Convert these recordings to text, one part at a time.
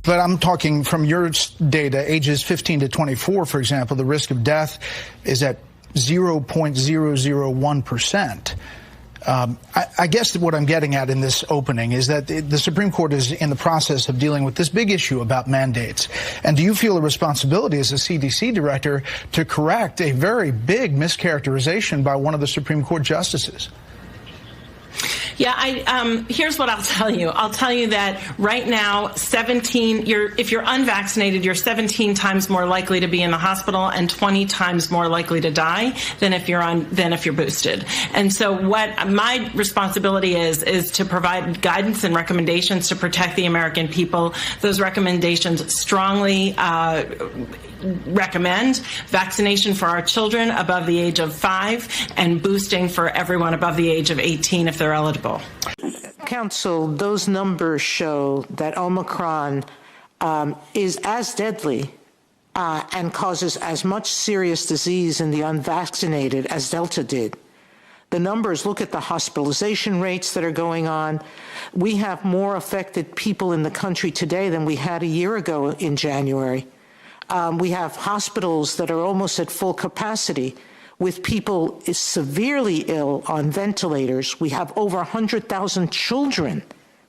but I'm talking from your data, ages 15 to 24, for example, the risk of death is at 0.001%. I guess what I'm getting at in this opening is that the Supreme Court is in the process of dealing with this big issue about mandates. And do you feel a responsibility as a CDC director to correct a very big mischaracterization by one of the Supreme Court justices? Yeah, here's what I'll tell you. I'll tell you that right now, if you're unvaccinated, you're 17 times more likely to be in the hospital and 20 times more likely to die than if you're boosted. And so what my responsibility is to provide guidance and recommendations to protect the American people. Those recommendations strongly recommend vaccination for our children above the age of 5 and boosting for everyone above the age of 18 if they're eligible. Counsel, those numbers show that Omicron is as deadly and causes as much serious disease in the unvaccinated as Delta did. The numbers, look at the hospitalization rates that are going on. We have more affected people in the country today than we had a year ago in January. We have hospitals that are almost at full capacity with people severely ill on ventilators. We have over 100,000 children,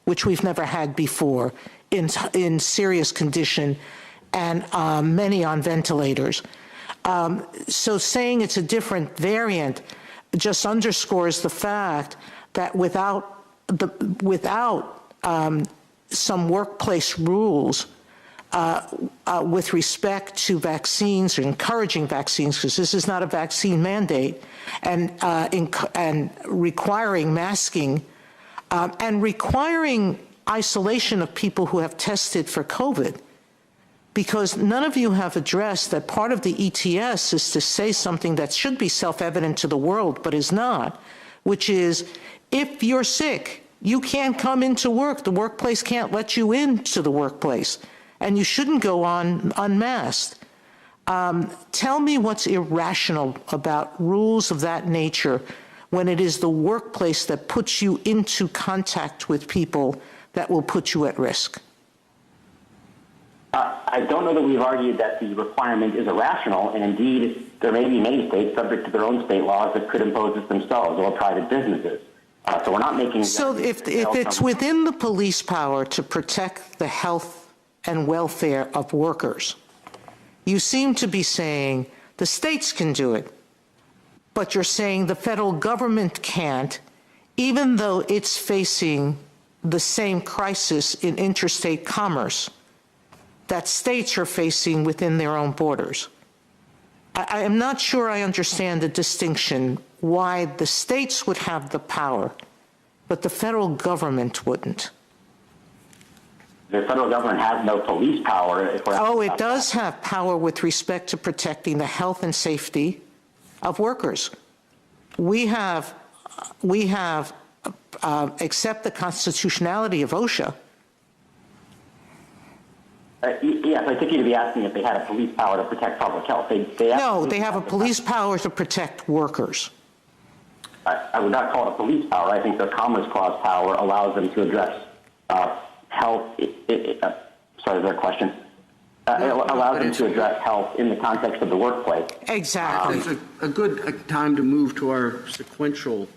which we've never had before, in serious condition, and many on ventilators. So saying it's a different variant just underscores the fact that without some workplace rules with respect to vaccines, or encouraging vaccines, because this is not a vaccine mandate, and requiring masking, and requiring isolation of people who have tested for COVID, because none of you have addressed that part of the ETS is to say something that should be self-evident to the world, but is not, which is, if you're sick, you can't come into work. The workplace can't let you into the workplace, and you shouldn't go on unmasked. Tell me what's irrational about rules of that nature when it is the workplace that puts you into contact with people that will put you at risk. I don't know that we've argued that the requirement is irrational, and indeed there may be many states subject to their own state laws that could impose this themselves, or private businesses. So we're not making... So if it's within the police power to protect the health and welfare of workers, you seem to be saying the states can do it, but you're saying the federal government can't, even though it's facing the same crisis in interstate commerce that states are facing within their own borders. I am not sure I understand the distinction why the states would have the power, but the federal government wouldn't. The federal government has no police power. Oh, it does have power with respect to protecting the health and safety of workers. We have accept the constitutionality of OSHA. Yes, I think you'd be asking if they had a police power to protect public health. No, they have a police power to protect workers. I would not call it a police power. I think their Commerce Clause power allows them to address health. Sorry, is there a question? It allows them to address health in the context of the workplace. Exactly. It's a good time to move to our sequential